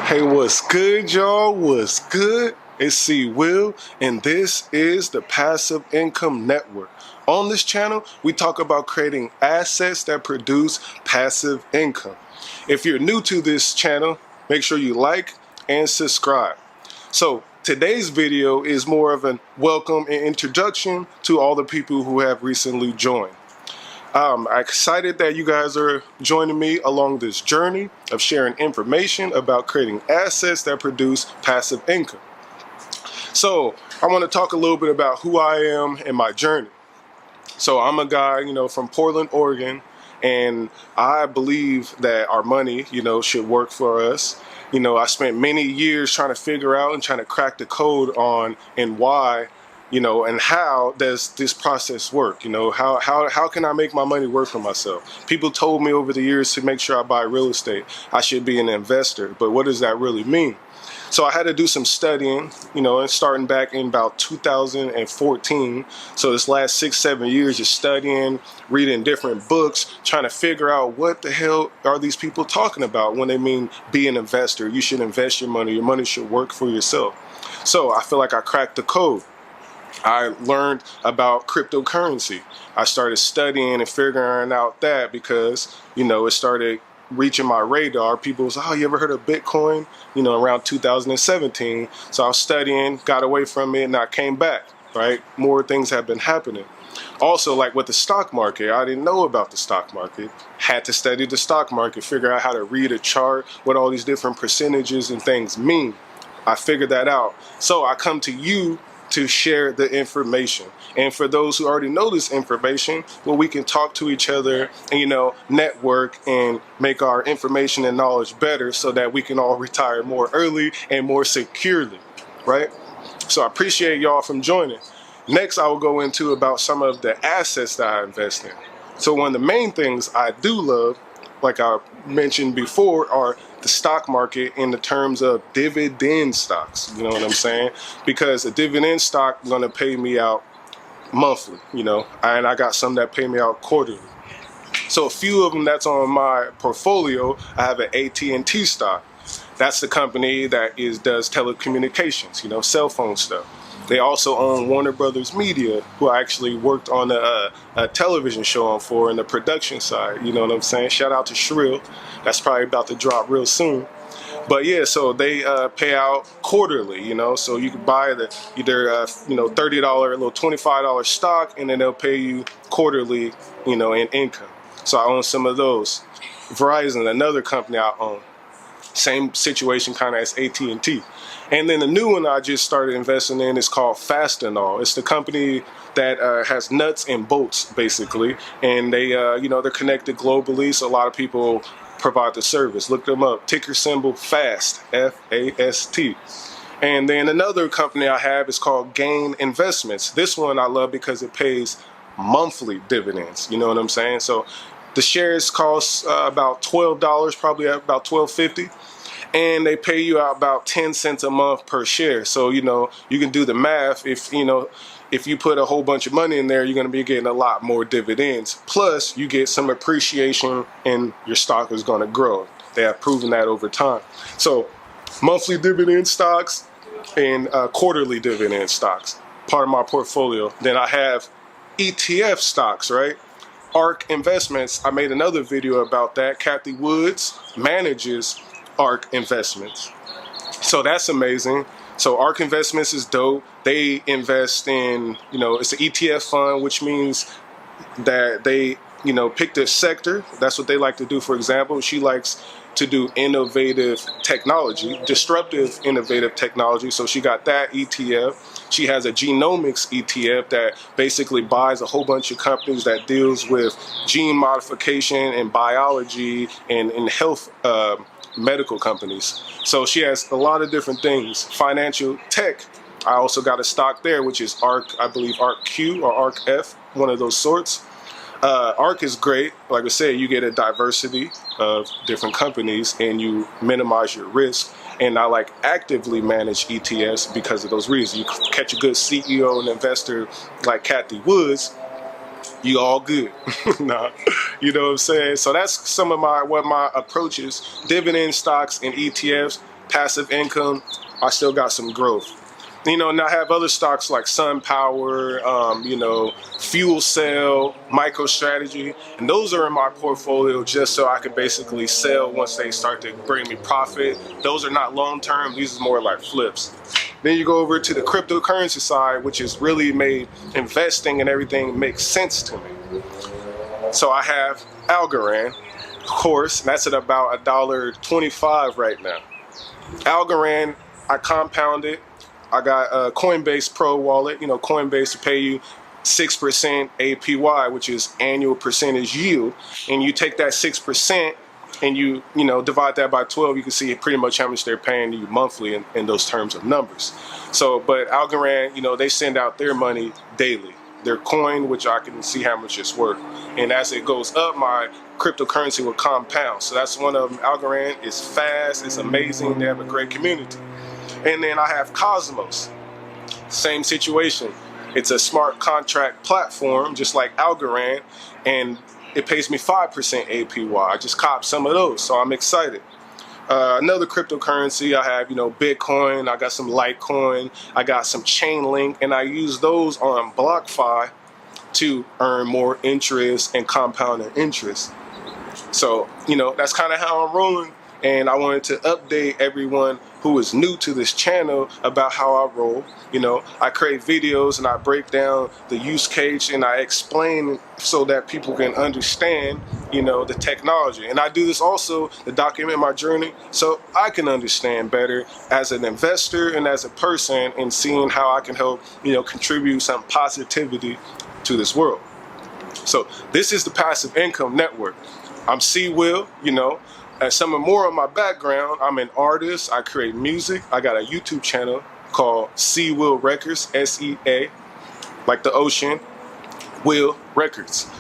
Hey, what's good, y'all? What's good? It's C. Will, and this is the Passive Income Network. On this channel, we talk about creating assets that produce passive income. If you're new to this channel, make sure you like and subscribe. So today's video is more of a welcome and introduction to all the people who have recently joined. I'm excited that you guys are joining me along this journey of sharing information about creating assets that produce passive income. So I want to talk a little bit about who I am and my journey. So I'm a guy, from Portland, Oregon, and I believe that our money, should work for us. I spent many years trying to figure out and trying to crack the code on and why, and how does this process work? How can I make my money work for myself? People told me over the years to make sure I buy real estate, I should be an investor, but what does that really mean? So I had to do some studying, and starting back in about 2014. So this last 6-7 years, just studying, reading different books, trying to figure out what the hell are these people talking about when they mean be an investor. You should invest your money should work for yourself. So I feel like I cracked the code. I learned about cryptocurrency. I started studying and figuring out that because, it started reaching my radar. People was, oh, you ever heard of Bitcoin? Around 2017. So I was studying, got away from it, and I came back, right? More things have been happening. Also, like with the stock market, I didn't know about the stock market. Had to study the stock market, figure out how to read a chart, what all these different percentages and things mean. I figured that out. So I come to you to share the information. And for those who already know this information, well, we can talk to each other and, network and make our information and knowledge better so that we can all retire more early and more securely, right? So I appreciate y'all from joining. Next, I will go into about some of the assets that I invest in. So one of the main things I do love, like I mentioned before, are the stock market in the terms of dividend stocks. You know what I'm saying? Because a dividend stock is going to pay me out monthly, and I got some that pay me out quarterly. So a few of them that's on my portfolio, I have an AT&T stock. That's the company that does telecommunications, cell phone stuff. They also own Warner Brothers Media, who I actually worked on a television show on for in the production side. You know what I'm saying? Shout out to Shrill. That's probably about to drop real soon. But yeah, so they pay out quarterly, so you can buy either $30, a little $25 stock, and then they'll pay you quarterly, in income. So I own some of those. Verizon, another company I own. Same situation kind of as AT&T. And then the new one I just started investing in is called Fastenal. It's the company that has nuts and bolts, basically. And they, they're connected globally, so a lot of people provide the service. Look them up. Ticker symbol FAST, F-A-S-T. And then another company I have is called Gain Investments. This one I love because it pays monthly dividends. You know what I'm saying? So the shares cost about $12, probably about $12.50. And they pay you out about 10 cents a month per share. So, you can do the math. If you put a whole bunch of money in there, you're going to be getting a lot more dividends. Plus, you get some appreciation and your stock is going to grow. They have proven that over time. So, monthly dividend stocks and quarterly dividend stocks, part of my portfolio. Then I have ETF stocks, right? ARK Investments, I made another video about that. Kathy Woods manages ARK Investments. So that's amazing. So ARK Investments is dope. They invest in, it's an ETF fund, which means that they, pick their sector. That's what they like to do. For example, she likes to do innovative technology, disruptive innovative technology. So she got that ETF. She has a genomics ETF that basically buys a whole bunch of companies that deals with gene modification and biology and health medical companies. So she has a lot of different things. Financial tech, I also got a stock there, which is ARK, I believe ARK-Q or ARK-F, one of those sorts. ARK is great. Like I said, you get a diversity of different companies and you minimize your risk. And I actively manage ETFs because of those reasons. You catch a good CEO and investor like Kathy Woods, you all good. Nah, You know what I'm saying? So that's some of what my approach is. Dividend stocks and ETFs, passive income. I still got some growth. And I have other stocks like Sun Power, Fuel Cell, MicroStrategy, and those are in my portfolio just so I can basically sell once they start to bring me profit. Those are not long term, these are more like flips. Then you go over to the cryptocurrency side, which has really made investing and everything make sense to me. So I have Algorand, of course, that's at about $1.25 right now. Algorand, I compounded. I got a Coinbase Pro wallet. Coinbase to pay you 6% APY, which is annual percentage yield. And you take that 6% and you divide that by 12, you can see pretty much how much they're paying you monthly in those terms of numbers. So, but Algorand, they send out their money daily. Their coin, which I can see how much it's worth. And as it goes up, my cryptocurrency will compound. So that's one of them. Algorand is fast, it's amazing, they have a great community. And then I have Cosmos, same situation. It's a smart contract platform, just like Algorand, and it pays me 5% APY. I just copped some of those, so I'm excited. Another cryptocurrency, I have, Bitcoin, I got some Litecoin, I got some Chainlink, and I use those on BlockFi to earn more interest and compounding interest. So, that's kind of how I'm rolling. And I wanted to update everyone who is new to this channel about how I roll. I create videos and I break down the use case and I explain so that people can understand, the technology. And I do this also to document my journey so I can understand better as an investor and as a person and seeing how I can help, contribute some positivity to this world. So this is the Passive Income Network. I'm C-Will, And some more of my background, I'm an artist, I create music, I got a YouTube channel called C-Will Records, S-E-A, like the ocean, Will Records.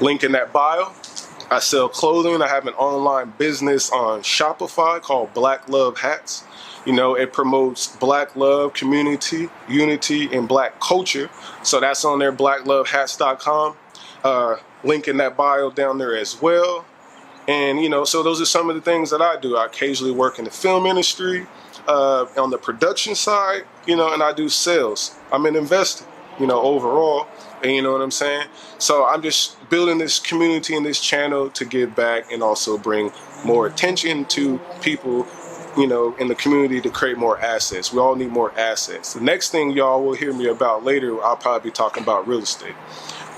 Link in that bio. I sell clothing, I have an online business on Shopify called Black Love Hats. It promotes Black love, community, unity, and Black culture. So that's on there, blacklovehats.com. Link in that bio down there as well. And, so those are some of the things that I do. I occasionally work in the film industry, on the production side, and I do sales. I'm an investor, overall, and you know what I'm saying? So I'm just building this community and this channel to give back and also bring more attention to people, in the community to create more assets. We all need more assets. The next thing y'all will hear me about later, I'll probably be talking about real estate.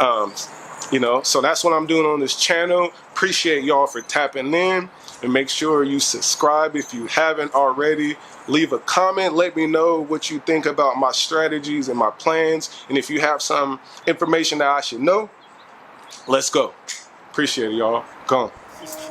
So that's what I'm doing on this channel. Appreciate y'all for tapping in, and make sure you subscribe if you haven't already. Leave a comment, let me know what you think about my strategies and my plans, and if you have some information that I should know, let's go. Appreciate it, y'all. Go on.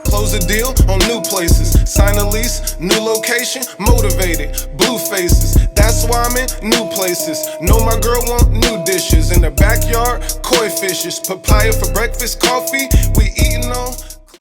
Close a deal on new places, sign a lease, new location, motivated, blue faces. That's why I'm in new places. Know my girl want new dishes. In the backyard, koi fishes, papaya for breakfast, coffee, we eating on